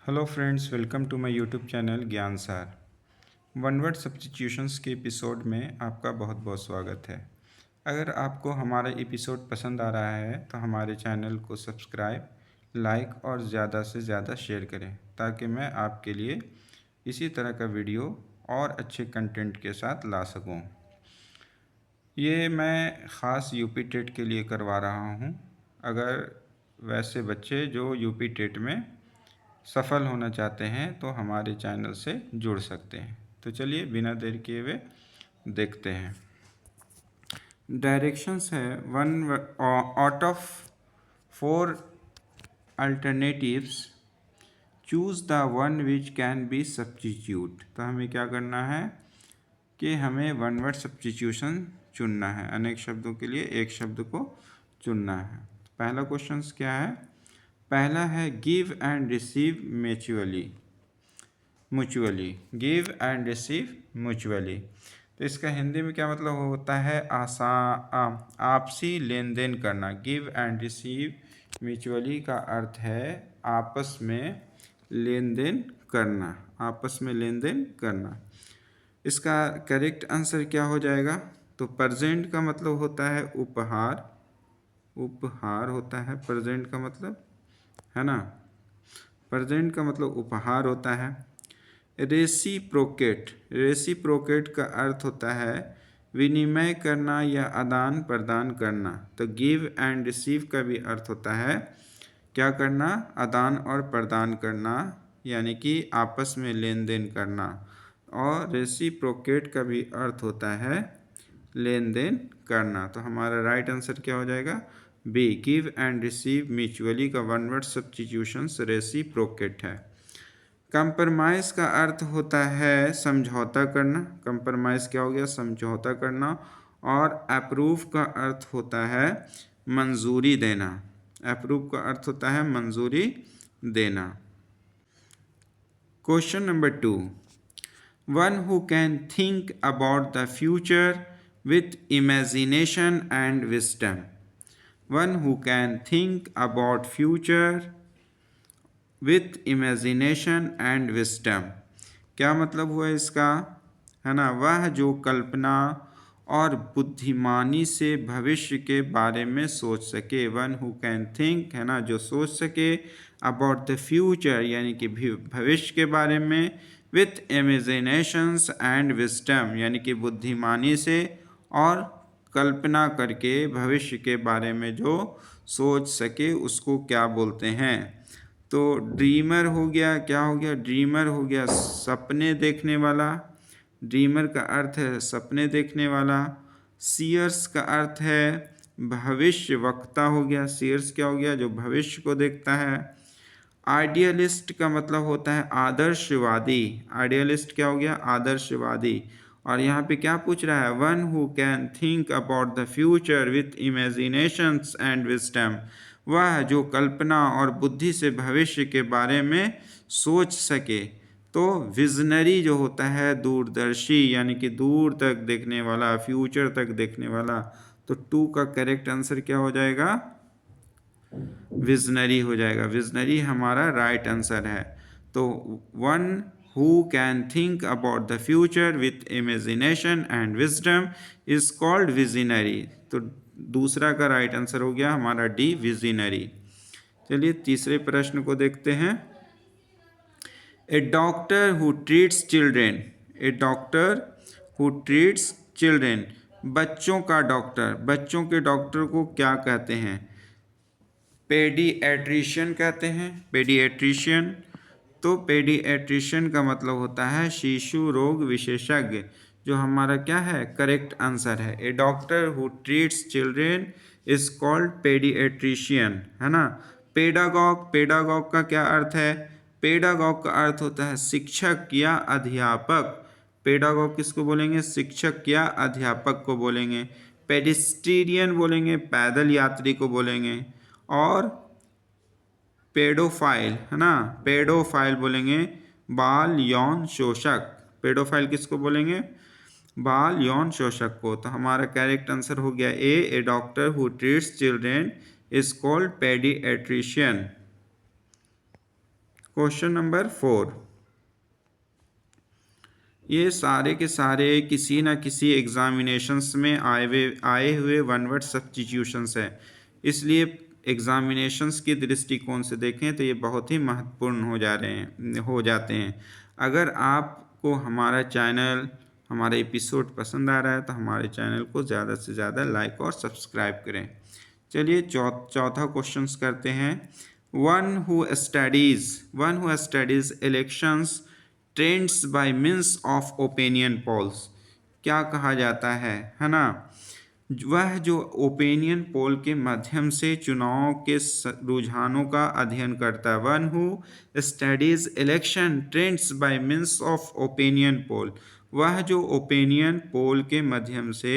Hello friends, welcome to my YouTube channel Gyan Saar. One word substitutions के episode में आपका बहुत बहुत स्वागत है। अगर आपको हमारा एपिसोड पसंद आ रहा है तो हमारे चैनल को सब्सक्राइब, लाइक और ज़्यादा से ज़्यादा शेयर करें ताकि मैं आपके लिए इसी तरह का वीडियो और अच्छे कंटेंट के साथ ला सकूं। ये मैं ख़ास यूपी टेट के लिए करवा रहा हूं। अगर वैसे बच्चे जो यूपी टेट में सफल होना चाहते हैं तो हमारे चैनल से जुड़ सकते हैं। तो चलिए बिना देर किए हुए देखते हैं। डायरेक्शंस है one out of 4 alternatives choose the one which can be substitute. तो हमें क्या करना है कि हमें वन वर्ड सब्स्टिट्यूशन चुनना है। अनेक शब्दों के लिए एक शब्द को चुनना है। पहला क्वेश्चन क्या है? पहला है give and receive mutually. Give and receive mutually, तो इसका हिंदी में क्या मतलब होता है? आपसी लेन देन करना। गिव एंड रिसीव म्यूचुअली का अर्थ है आपस में लेन देन करना, आपस में लेन देन करना। इसका करेक्ट आंसर क्या हो जाएगा? तो प्रेजेंट का मतलब होता है उपहार, उपहार होता है प्रेजेंट का मतलब, है ना। प्रेजेंट का मतलब उपहार होता है। रेसिप्रोकेट, रेसिप्रोकेट का अर्थ होता है विनिमय करना या आदान प्रदान करना। तो गिव एंड रिसीव का भी अर्थ होता है क्या करना? आदान और प्रदान करना, यानी कि आपस में लेन देन करना। और रेसिप्रोकेट का भी अर्थ होता है लेन देन करना। तो हमारा राइट आंसर क्या हो जाएगा? B, give and receive mutually का वन वर्ड सब्स्टिट्यूशन रेसिप्रोकेट है। कंप्रोमाइज़ का अर्थ होता है समझौता करना। कंप्रोमाइज़ क्या हो गया? समझौता करना। और अप्रूव का अर्थ होता है मंजूरी देना। अप्रूव का अर्थ होता है मंजूरी देना। Question number 2, one who can think about the future with imagination and wisdom. One who can think about future with imagination and wisdom, क्या मतलब हुआ इसका? है ना, वह जो कल्पना और बुद्धिमानी से भविष्य के बारे में सोच सके। वन हु कैन थिंक, है ना, जो सोच सके, अबाउट द फ्यूचर यानी कि भविष्य के बारे में, विथ इमेजिनेशंस एंड विजडम यानी कि बुद्धिमानी से और कल्पना करके भविष्य के बारे में जो सोच सके उसको क्या बोलते हैं? तो ड्रीमर हो गया, क्या हो गया? ड्रीमर हो गया सपने देखने वाला। ड्रीमर का अर्थ है सपने देखने वाला। सीयर्स का अर्थ है भविष्य वक्ता हो गया। सीयर्स क्या हो गया? जो भविष्य को देखता है। आइडियलिस्ट का मतलब होता है आदर्शवादी। आइडियलिस्ट क्या हो गया? आदर्शवादी। और यहाँ पे क्या पूछ रहा है? One who can think about the future with imaginations and wisdom, वह जो कल्पना और बुद्धि से भविष्य के बारे में सोच सके। तो विजनरी जो होता है दूरदर्शी, यानी कि दूर तक देखने वाला, फ्यूचर तक देखने वाला। तो 2 का करेक्ट आंसर क्या हो जाएगा? विजनरी हो जाएगा। विजनरी हमारा राइट आंसर है। तो one who can think about the future with imagination and wisdom is called visionary. तो दूसरा का राइट आंसर हो गया हमारा डी, विजनरी। चलिए तीसरे प्रश्न को देखते हैं। A doctor who treats children, a doctor who treats children, बच्चों का डॉक्टर, बच्चों के डॉक्टर को क्या कहते हैं? पेडियाट्रिशियन कहते हैं, पेडियाट्रिशियन। तो पेडियाट्रिशियन का मतलब होता है शिशु रोग विशेषज्ञ, जो हमारा क्या है? करेक्ट आंसर है। A doctor who treats children is called paediatrician, है ना। पेडागॉग, पेडागॉग का क्या अर्थ है? पेडागॉग का अर्थ होता है शिक्षक या अध्यापक। पेडागॉग किसको बोलेंगे? शिक्षक या अध्यापक को बोलेंगे। पेडिस्ट्रियन बोलेंगे, पैदल यात्री को बोलेंगे। और पेडोफाइल, है ना, पेडोफाइल बोलेंगे बाल यौन शोषक। पेडोफाइल किसको बोलेंगे? बाल यौन शोषक को। तो हमारा करेक्ट आंसर हो गया A, a doctor who treats children is called paediatrician. Question number 4, ये सारे के सारे किसी न किसी एग्जामिनेशंस में आए हुए वन वर्ड सब्स्टिट्यूशंस है, इसलिए एग्जामिनेशंस के दृष्टिकोण से देखें तो ये बहुत ही महत्वपूर्ण हो जाते हैं। अगर आपको हमारा चैनल, हमारा एपिसोड पसंद आ रहा है तो हमारे चैनल को ज़्यादा से ज़्यादा लाइक और सब्सक्राइब करें। चलिए चौथा क्वेश्चन करते हैं। One who studies elections trends bye means of opinion polls, क्या कहा जाता है ना? वह जो ओपिनियन पोल के माध्यम से चुनाव के रुझानों का अध्ययन करता है। One who studies election trends bye means of opinion poll, वह जो ओपिनियन पोल के माध्यम से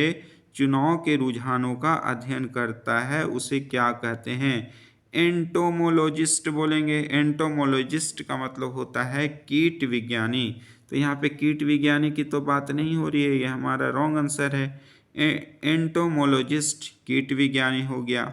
चुनाव के रुझानों का अध्ययन करता है उसे क्या कहते हैं? एंटोमोलॉजिस्ट बोलेंगे। एंटोमोलॉजिस्ट का मतलब होता है कीट विज्ञानी। तो यहाँ पे कीट विज्ञानी की तो बात नहीं हो रही है, ये हमारा रॉन्ग आंसर है। एंटोमोलॉजिस्ट कीट विज्ञानी हो गया।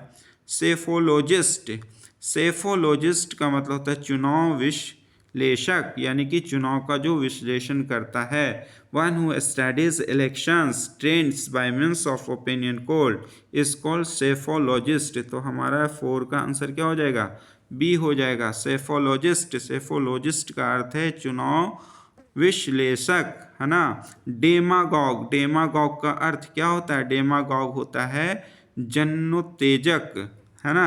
सेफोलॉजिस्ट का मतलब होता है चुनाव विश्लेषक, यानी कि चुनाव का जो विश्लेषण करता है। One who studies elections trends bye means of opinion pole is called psephologist. तो हमारा 4 का आंसर क्या हो जाएगा? बी हो जाएगा, सेफोलॉजिस्ट। सेफोलॉजिस्ट का अर्थ है चुनाव विश्लेषक, है ना। डेमागॉग का अर्थ क्या होता है? डेमागॉग होता है जनोत्तेजक, है ना,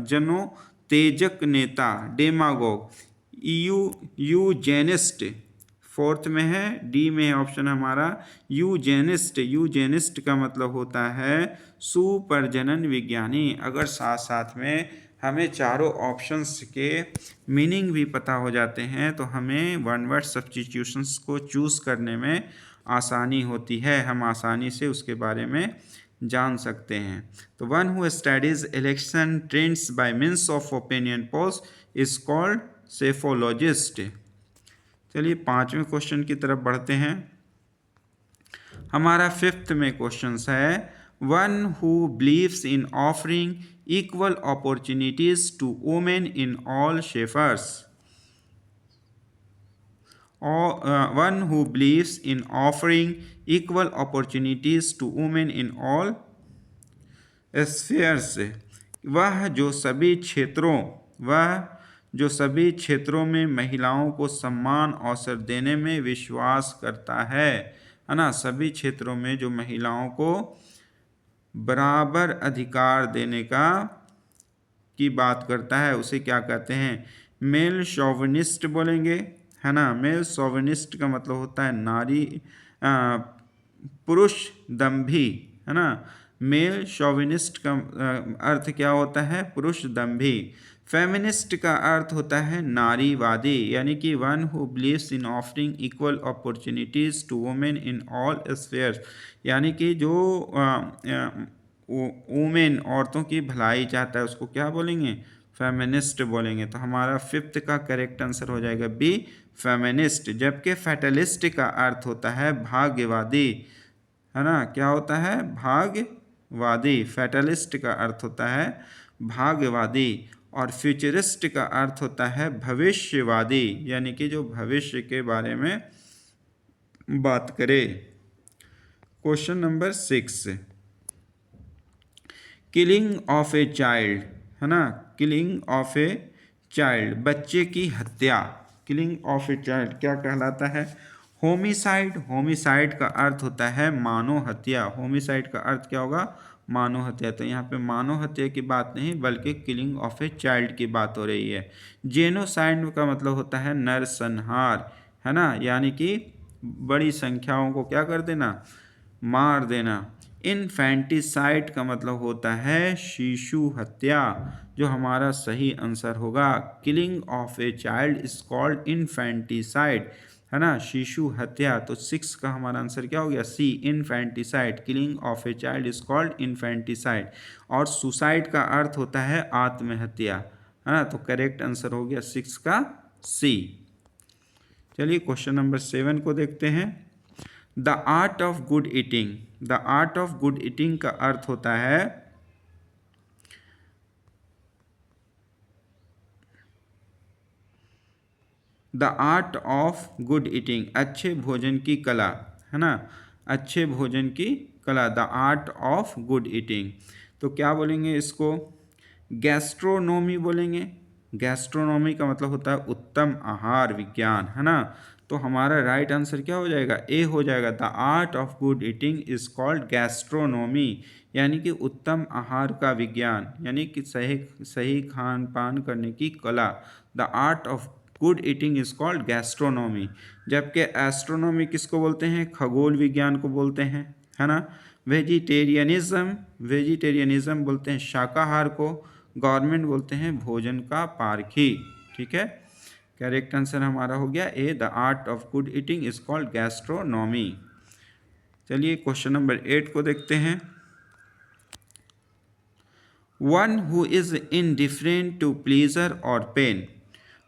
जनोत्तेजक नेता, डेमागॉग। यूजेनिस्ट 4th में है, डी में है ऑप्शन हमारा यूजेनिस्ट का मतलब होता है सुप्रजनन विज्ञानी। अगर साथ साथ में हमें चारों ऑप्शंस के मीनिंग भी पता हो जाते हैं तो हमें वन वर्ड सब्स्टिट्यूशंस को चूज करने में आसानी होती है, हम आसानी से उसके बारे में जान सकते हैं। तो one who studies election trends bye means of opinion polls is called psephologist. चलिए 5वें क्वेश्चन की तरफ बढ़ते हैं। हमारा 5th में क्वेश्चन है, one who believes in offering equal opportunities to women in all spheres. One who believes in offering equal opportunities to women in all spheres, वह जो सभी क्षेत्रों में महिलाओं को समान अवसर देने में विश्वास करता है ना। सभी क्षेत्रों में जो महिलाओं को बराबर अधिकार देने की बात करता है उसे क्या कहते हैं? मेल शोविनिस्ट बोलेंगे, है ना। मेल शोविनिस्ट का मतलब होता है पुरुष दंभी, है ना। मेल शोविनिस्ट का अर्थ क्या होता है? पुरुष दंभी। फेमिनिस्ट का अर्थ होता है नारीवादी, यानी कि one who believes in offering equal opportunities to women in all spheres, यानी कि जो वुमेन औरतों की भलाई चाहता है उसको क्या बोलेंगे? फेमिनिस्ट बोलेंगे। तो हमारा 5th का करेक्ट आंसर हो जाएगा बी, फेमिनिस्ट। जबकि फैटलिस्ट का अर्थ होता है भाग्यवादी, है ना। क्या होता है? भाग्यवादी। फैटलिस्ट का अर्थ होता है भाग्यवादी। और फ्यूचरिस्ट का अर्थ होता है भविष्यवादी, यानी कि जो भविष्य के बारे में बात करे। Question number 6, killing of a child, है ना। किलिंग ऑफ ए चाइल्ड, बच्चे की हत्या। किलिंग ऑफ ए चाइल्ड क्या कहलाता है? होमिसाइड। होमिसाइड का अर्थ होता है मानव हत्या। होमिसाइड का अर्थ क्या होगा? मानव हत्या। तो यहाँ पे मानव हत्या की बात नहीं बल्कि किलिंग ऑफ ए चाइल्ड की बात हो रही है। जेनोसाइड का मतलब होता है नरसंहार, है ना, यानी कि बड़ी संख्याओं को क्या कर देना? मार देना। इनफेंटिसाइड का मतलब होता है शिशु हत्या, जो हमारा सही आंसर होगा। Killing of a child is called infanticide, है ना, शिशु हत्या। तो 6 का हमारा आंसर क्या हो गया? C, infanticide. Killing of a child is called infanticide. और सुसाइड का अर्थ होता है आत्महत्या, है ना। तो करेक्ट आंसर हो गया 6 का सी। चलिए क्वेश्चन नंबर 7 को देखते हैं। The art of good eating. The art of good eating का अर्थ होता है the art of good eating, अच्छे भोजन की कला, है ना, अच्छे भोजन की कला, the art of good eating. तो क्या बोलेंगे इसको? गैस्ट्रोनोमी बोलेंगे। गैस्ट्रोनोमी का मतलब होता है उत्तम आहार विज्ञान, है ना। तो हमारा राइट आंसर क्या हो जाएगा? ए हो जाएगा। The art of good eating is called gastronomy, यानी कि उत्तम आहार का विज्ञान, यानी कि सही सही खान पान करने की कला। The art of good eating is called gastronomy. जबकि एस्ट्रोनोमी किसको बोलते हैं? खगोल विज्ञान को बोलते हैं, है ना। वेजिटेरियनिज्म, वेजिटेरियनिज्म बोलते हैं शाकाहार को। गवर्नमेंट बोलते हैं भोजन का पारखी। ठीक है, करेक्ट आंसर हमारा हो गया A. The art of good eating is called gastronomy. चलिए क्वेश्चन नंबर 8 को देखते हैं। One who is indifferent to pleasure और pain,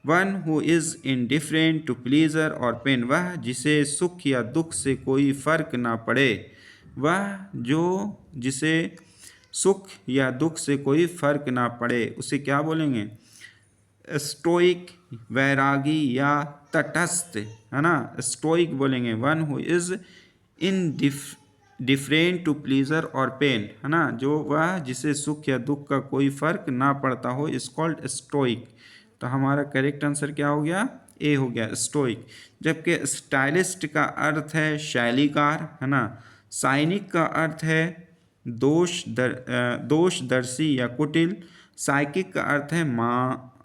one who is indifferent to pleasure और पेन, वह जिसे सुख या दुख से कोई फर्क ना पड़े, वह जो जिसे सुख या दुख से कोई फर्क ना पड़े, उसे क्या बोलेंगे? स्टोइक, वैरागी या तटस्थ, है ना। स्टोइक बोलेंगे। One who is indifferent to pleasure और पेन, है ना, जो वह जिसे सुख या दुख का कोई फर्क ना पड़ता हो, इज कॉल्ड स्टोइक। तो हमारा करेक्ट आंसर क्या हो गया? ए हो गया, स्टोइक। जबकि स्टाइलिस्ट का अर्थ है शैलीकार, है ना। साइनिक का अर्थ है दोषदर्शी या कुटिल। साइकिक का अर्थ है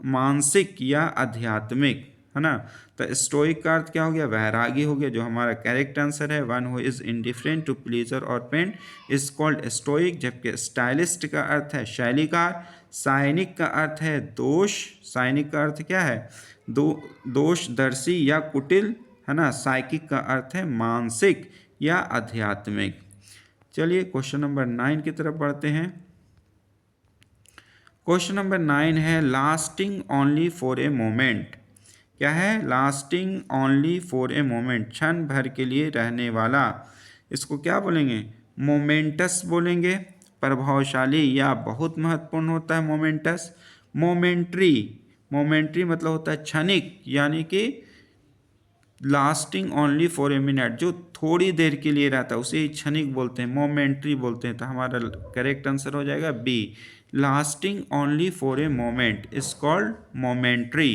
मानसिक या आध्यात्मिक, है ना। तो स्टोइक का अर्थ क्या हो गया? वैरागी हो गया, जो हमारा करेक्ट आंसर है। One who is indifferent to pleasure और पेन इज कॉल्ड स्टोइक। जबकि स्टाइलिस्ट का अर्थ है शैलीकार। साइनिक का अर्थ है दोष, साइनिक का अर्थ क्या है? दोषदर्शी या कुटिल, है ना। साइकिक का अर्थ है मानसिक या आध्यात्मिक। चलिए क्वेश्चन नंबर 9 की तरफ बढ़ते हैं। क्वेश्चन नंबर 9 है lasting only for a moment. क्या है? Lasting only for a moment, क्षण भर के लिए रहने वाला। इसको क्या बोलेंगे? मोमेंटस बोलेंगे। प्रभावशाली या बहुत महत्वपूर्ण होता है मोमेंटस। मोमेंट्री, मोमेंट्री मतलब होता है क्षणिक, यानी कि lasting only for a minute, जो थोड़ी देर के लिए रहता है उसे क्षणिक बोलते हैं, मोमेंट्री बोलते हैं। तो हमारा करेक्ट आंसर हो जाएगा B. Lasting only for a moment is called momentary,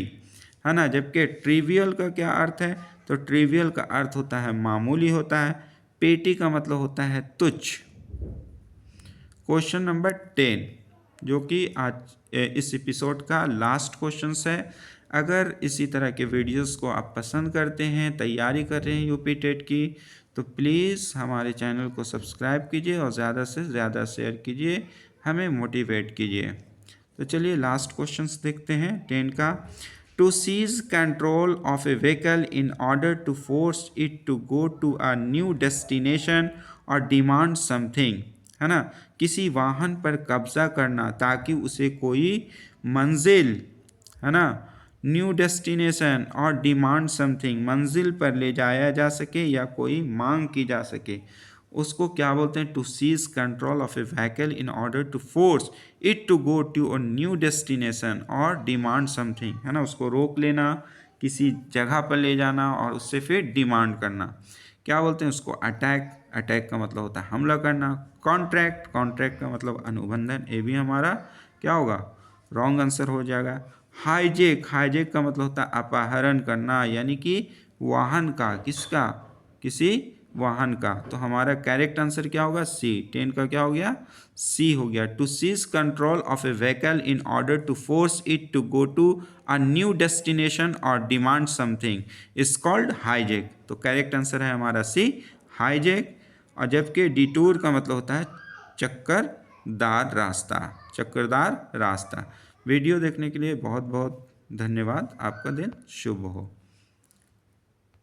है ना। जबकि ट्रिवियल का क्या अर्थ है? तो ट्रिवियल का अर्थ होता है मामूली होता है। पेटी का मतलब होता है तुच्छ। क्वेश्चन नंबर 10, जो कि आज इस एपिसोड का लास्ट क्वेश्चन है। अगर इसी तरह के वीडियोस को आप पसंद करते हैं, तैयारी कर रहे हैं यूपी टेट की, तो प्लीज़ हमारे चैनल को सब्सक्राइब कीजिए और ज़्यादा से ज़्यादा शेयर कीजिए, हमें मोटिवेट कीजिए। तो चलिए लास्ट क्वेश्चंस देखते हैं 10 का। To seize control of a vehicle in order to force it to go to a new destination और डिमांड समथिंग, है ना। किसी वाहन पर कब्जा करना ताकि उसे कोई मंजिल, है ना, न्यू डेस्टिनेशन और डिमांड समथिंग, मंजिल पर ले जाया जा सके या कोई मांग की जा सके, उसको क्या बोलते हैं? To seize control of a vehicle in order to force it to go to a new destination और डिमांड समथिंग, है ना। उसको रोक लेना, किसी जगह पर ले जाना और उससे फिर डिमांड करना, क्या बोलते हैं उसको? अटैक। अटैक का मतलब होता है हमला करना। कॉन्ट्रैक्ट, कॉन्ट्रैक्ट का मतलब अनुबंधन। ये भी हमारा क्या होगा? रॉन्ग आंसर हो जाएगा। हाईजेक, हाईजेक का मतलब होता है अपहरण करना, यानी कि वाहन का, किसका? किसी वाहन का। तो हमारा करेक्ट आंसर क्या होगा? सी। 10 का क्या हो गया? सी हो गया। To seize control of a vehicle in order to force it to go to a new destination और demand something is called hijack. तो करेक्ट आंसर है हमारा सी, हाईजेक। और जबकि डिटूर का मतलब होता है चक्करदार रास्ता, चक्करदार रास्ता। वीडियो देखने के लिए बहुत बहुत धन्यवाद। आपका दिन शुभ हो।